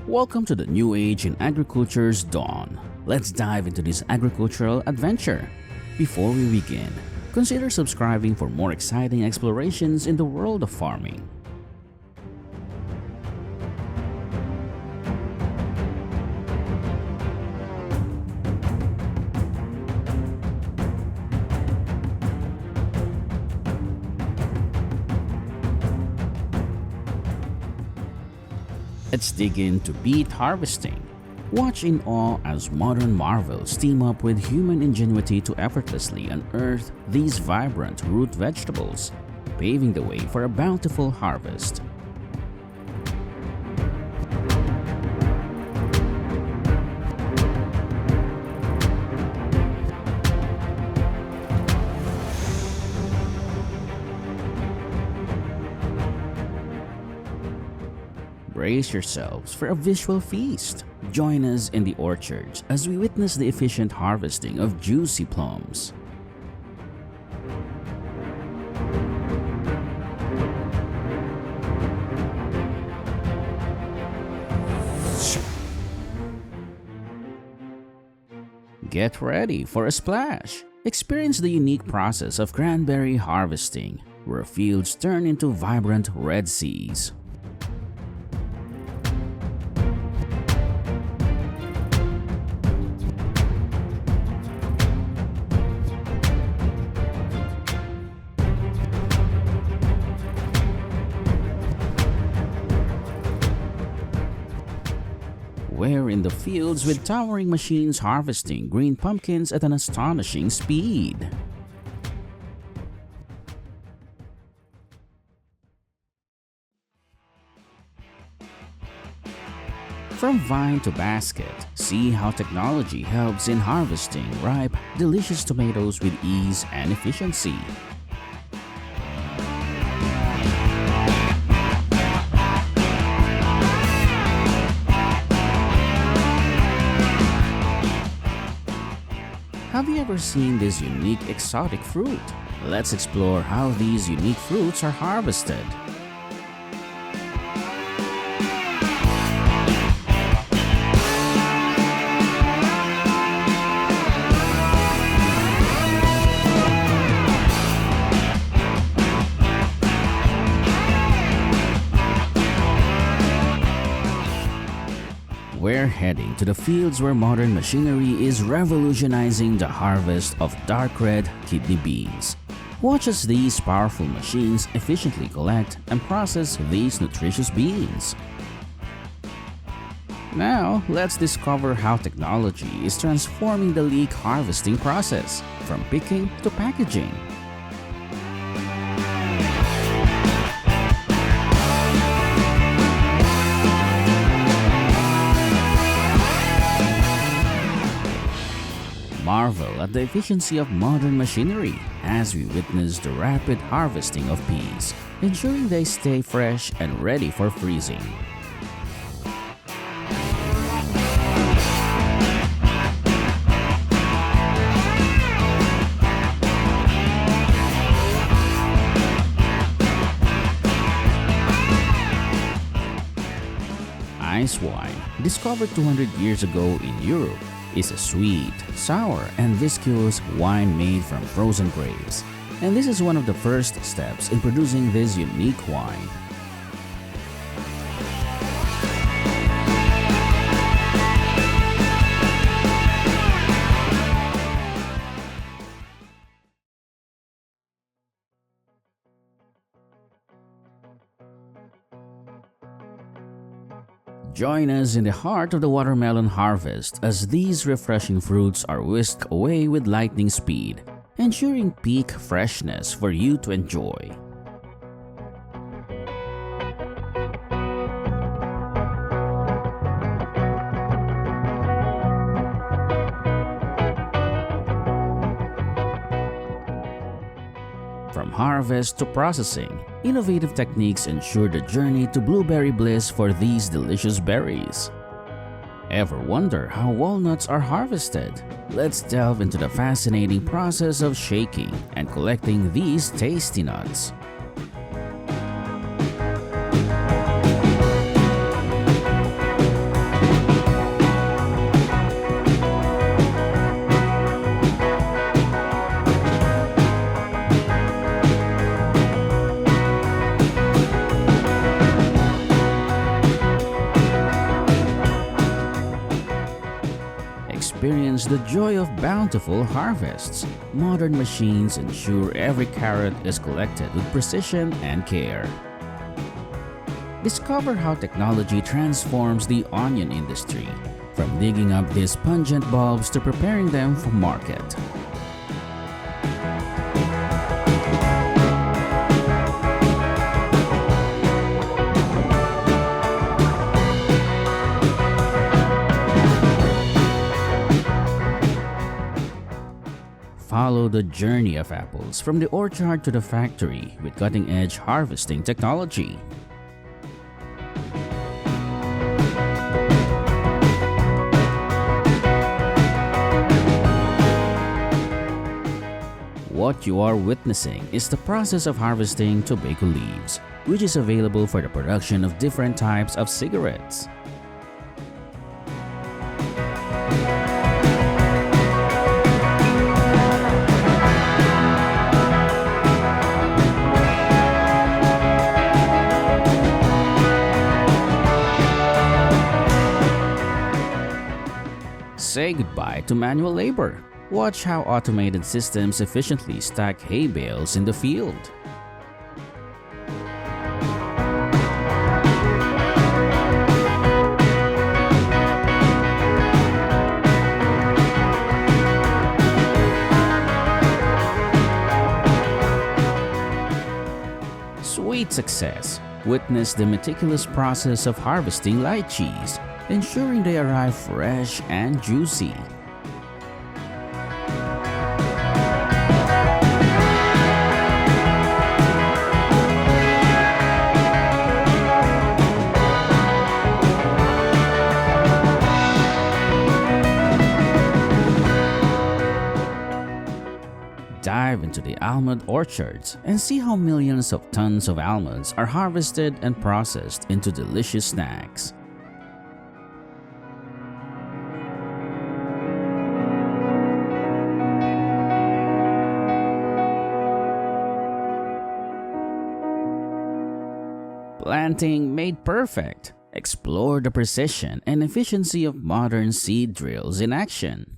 Welcome to the new age in agriculture's dawn. Let's dive into this agricultural adventure. Before we begin, consider subscribing for more exciting explorations in the world of farming. Let's dig into beet harvesting. Watch in awe as modern marvels team up with human ingenuity to effortlessly unearth these vibrant root vegetables, paving the way for a bountiful harvest. Brace yourselves for a visual feast. Join us in the orchards as we witness the efficient harvesting of juicy plums. Get ready for a splash. Experience the unique process of cranberry harvesting, where fields turn into vibrant red seas. We're in the fields with towering machines harvesting green pumpkins at an astonishing speed. From vine to basket, see how technology helps in harvesting ripe, delicious tomatoes with ease and efficiency. Have you ever seen this unique exotic fruit? Let's explore how these unique fruits are harvested. We're heading to the fields where modern machinery is revolutionizing the harvest of dark red kidney beans. Watch as these powerful machines efficiently collect and process these nutritious beans. Now, let's discover how technology is transforming the leek harvesting process, from picking to packaging. Marvel at the efficiency of modern machinery as we witness the rapid harvesting of peas, ensuring they stay fresh and ready for freezing. Ice wine, discovered 200 years ago in Europe, is a sweet, sour, and viscous wine made from frozen grapes, and this is one of the first steps in producing this unique wine. Join us in the heart of the watermelon harvest as these refreshing fruits are whisked away with lightning speed, ensuring peak freshness for you to enjoy. From harvest to processing, innovative techniques ensure the journey to blueberry bliss for these delicious berries. Ever wonder how walnuts are harvested? Let's delve into the fascinating process of shaking and collecting these tasty nuts. experience the joy of bountiful harvests. Modern machines ensure every carrot is collected with precision and care. Discover how technology transforms the onion industry, from digging up these pungent bulbs to preparing them for market. Follow the journey of apples from the orchard to the factory with cutting-edge harvesting technology. What you are witnessing is the process of harvesting tobacco leaves, which is available for the production of different types of cigarettes. Say goodbye to manual labor. Watch how automated systems efficiently stack hay bales in the field. Sweet success. Witness the meticulous process of harvesting lychees, ensuring they arrive fresh and juicy. Dive into the almond orchards and see how millions of tons of almonds are harvested and processed into delicious snacks. Planting made perfect. Explore the precision and efficiency of modern seed drills in action.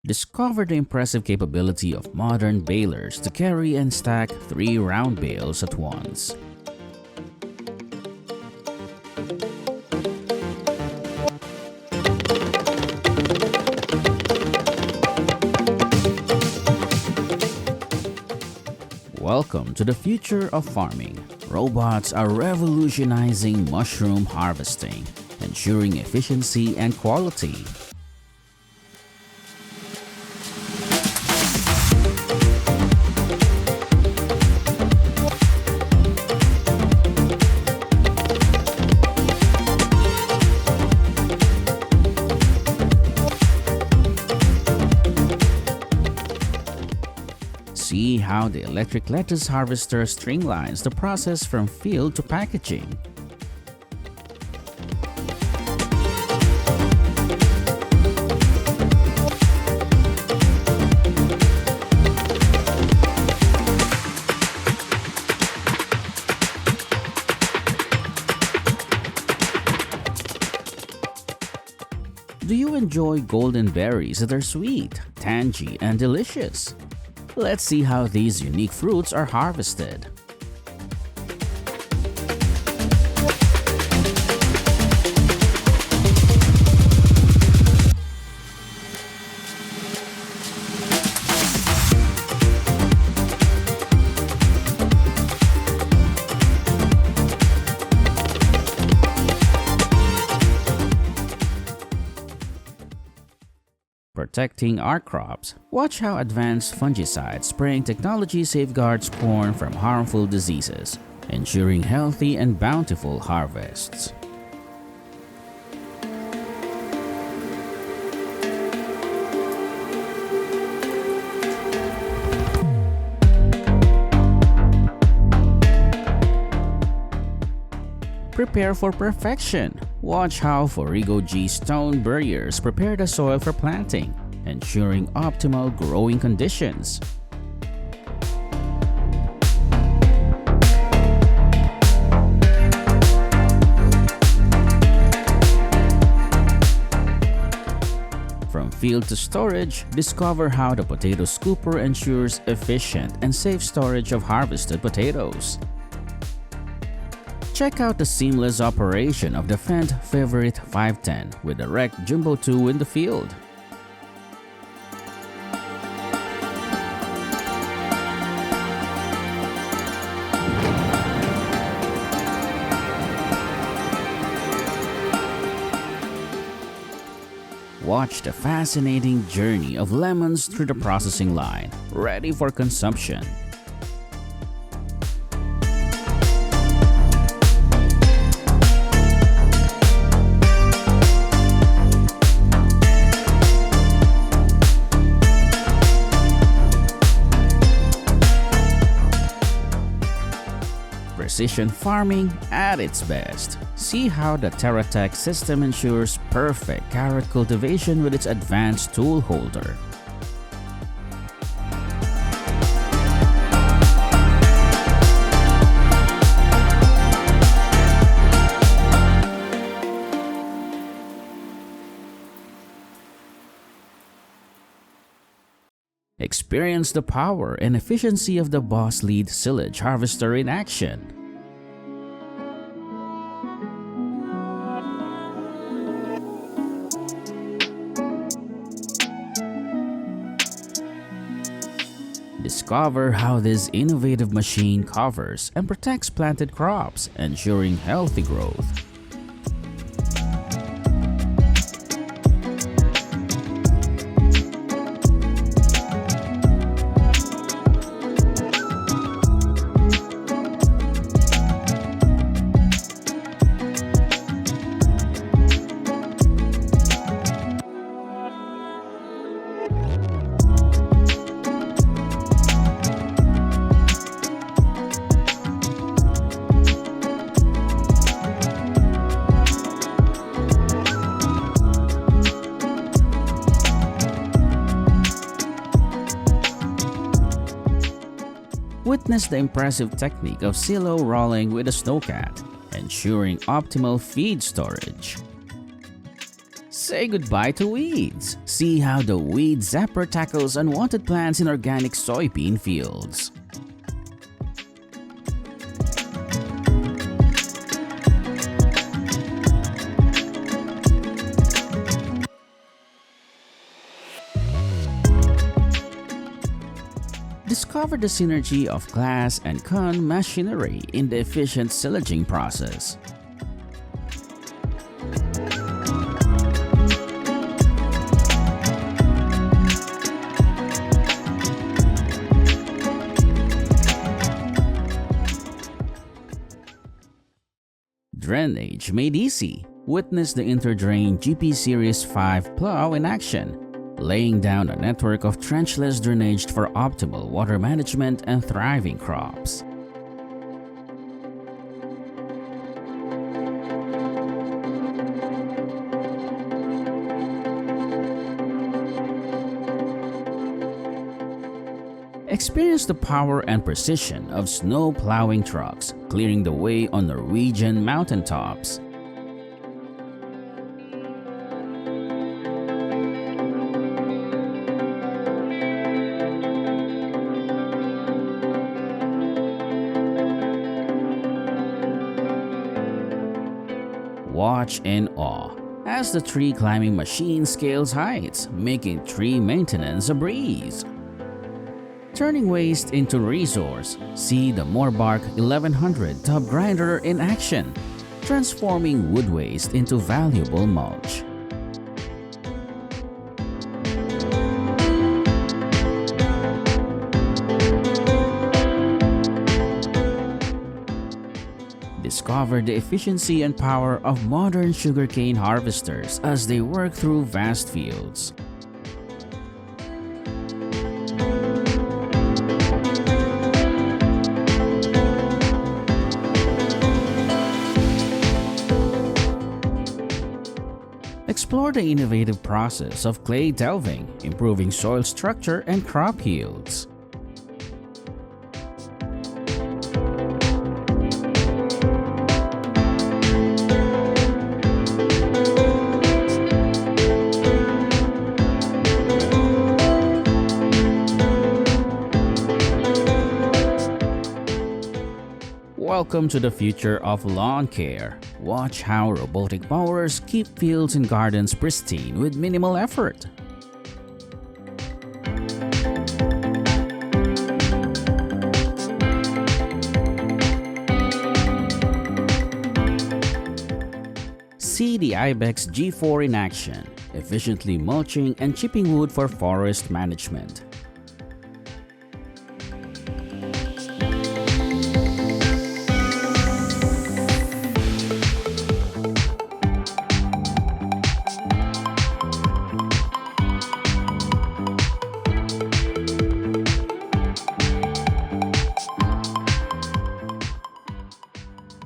Discover the impressive capability of modern balers to carry and stack 3 round bales at once. Welcome to the future of farming. Robots are revolutionizing mushroom harvesting, ensuring efficiency and quality. See how the electric lettuce harvester streamlines the process from field to packaging. Do you enjoy golden berries that are sweet, tangy, and delicious? Let's see how these unique fruits are harvested. Protecting our crops. Watch how advanced fungicide spraying technology safeguards corn from harmful diseases, ensuring healthy and bountiful harvests. Prepare for perfection. Watch how Forigo G stone barriers prepare the soil for planting, ensuring optimal growing conditions. From field to storage, discover how the potato scooper ensures efficient and safe storage of harvested potatoes. Check out the seamless operation of the Fendt Favorite 510 with the Rec Jumbo 2 in the field. Watch the fascinating journey of lemons through the processing line, ready for consumption. Precision farming at its best. See how the TerraTech system ensures perfect carrot cultivation with its advanced tool holder. Experience the power and efficiency of the Boss Lead Silage Harvester in action. Discover how this innovative machine covers and protects planted crops, ensuring healthy growth. Witness the impressive technique of silo rolling with a snowcat, ensuring optimal feed storage. Say goodbye to weeds. See how the Weed Zapper tackles unwanted plants in organic soybean fields. Discover the synergy of glass and cone machinery in the efficient silaging process. Drainage made easy. Witness the Interdrain GP Series 5 plow in action, laying down a network of trenchless drainage for optimal water management and thriving crops. Experience the power and precision of snow plowing trucks, clearing the way on Norwegian mountaintops. Watch in awe as the tree climbing machine scales heights, making tree maintenance a breeze. Turning waste into resource, see the Morbark 1100 tub grinder in action, transforming wood waste into valuable mulch. Discover the efficiency and power of modern sugarcane harvesters as they work through vast fields. Explore the innovative process of clay delving, improving soil structure and crop yields. Welcome to the future of lawn care. Watch how robotic mowers keep fields and gardens pristine with minimal effort. See the Ibex G4 in action, efficiently mulching and chipping wood for forest management.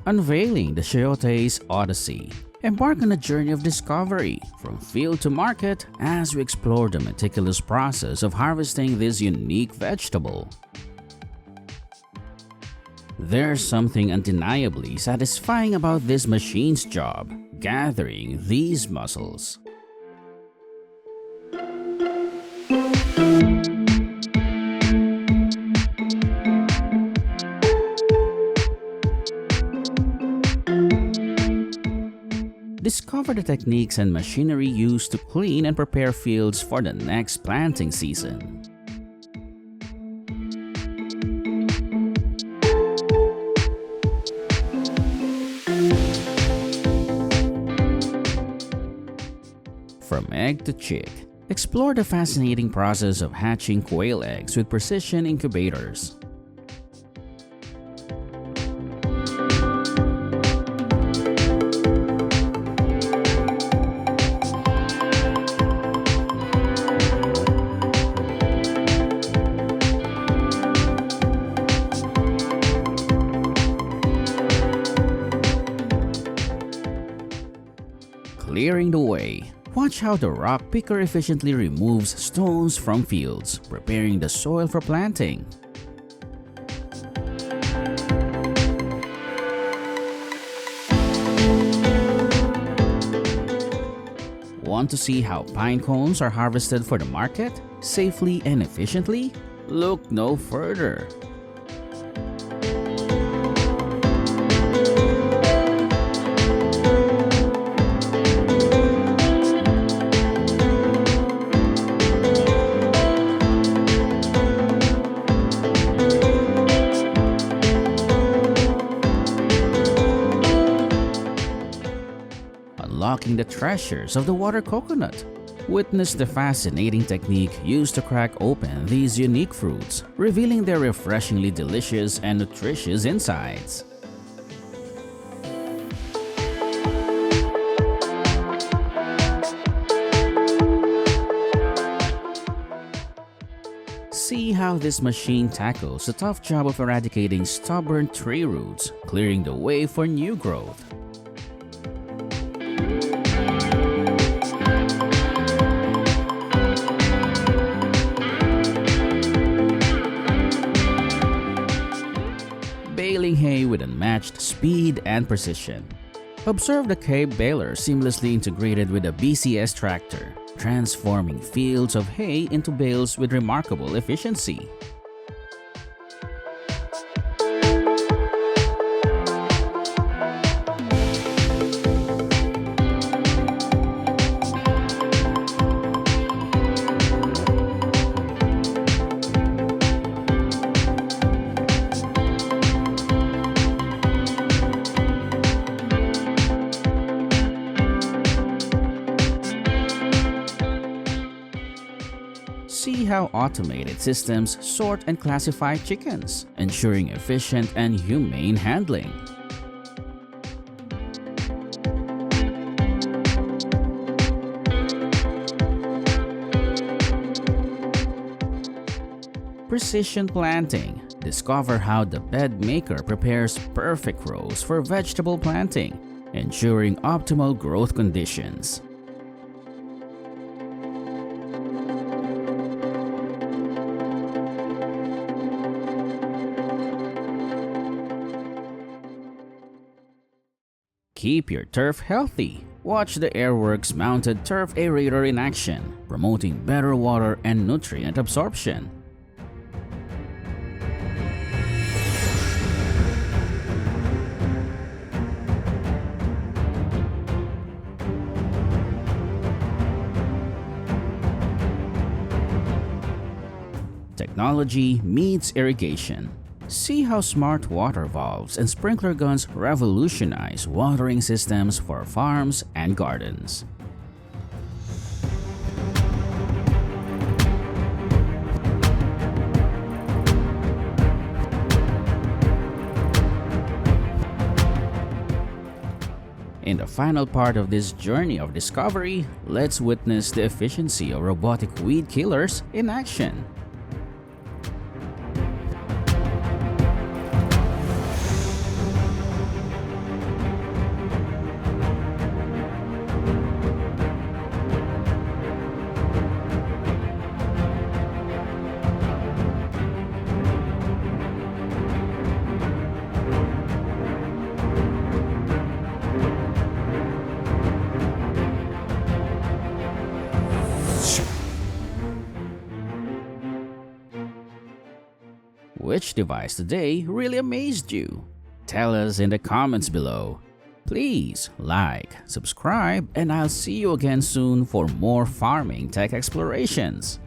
Unveiling the Chayote's Odyssey. Embark on a journey of discovery, from field to market, as we explore the meticulous process of harvesting this unique vegetable. There's something undeniably satisfying about this machine's job, gathering these mussels. Discover the techniques and machinery used to clean and prepare fields for the next planting season. From egg to chick, explore the fascinating process of hatching quail eggs with precision incubators. Clearing the way. Watch how the rock picker efficiently removes stones from fields, preparing the soil for planting. Want to see how pine cones are harvested for the market, safely and efficiently? Look no further. Unlocking the treasures of the water coconut. Witness the fascinating technique used to crack open these unique fruits, revealing their refreshingly delicious and nutritious insides. See how this machine tackles the tough job of eradicating stubborn tree roots, clearing the way for new growth. Baling hay with unmatched speed and precision. Observe the hay baler seamlessly integrated with a BCS tractor, transforming fields of hay into bales with remarkable efficiency. See how automated systems sort and classify chickens, ensuring efficient and humane handling. Precision planting. Discover how the bed maker prepares perfect rows for vegetable planting, ensuring optimal growth conditions. Keep your turf healthy. Watch the Airworks mounted turf aerator in action, promoting better water and nutrient absorption. technology meets irrigation. See how smart water valves and sprinkler guns revolutionize watering systems for farms and gardens. In the final part of this journey of discovery, let's witness the efficiency of robotic weed killers in action. Which device today really amazed you? Tell us in the comments below. Please like, subscribe, and I'll see you again soon for more farming tech explorations.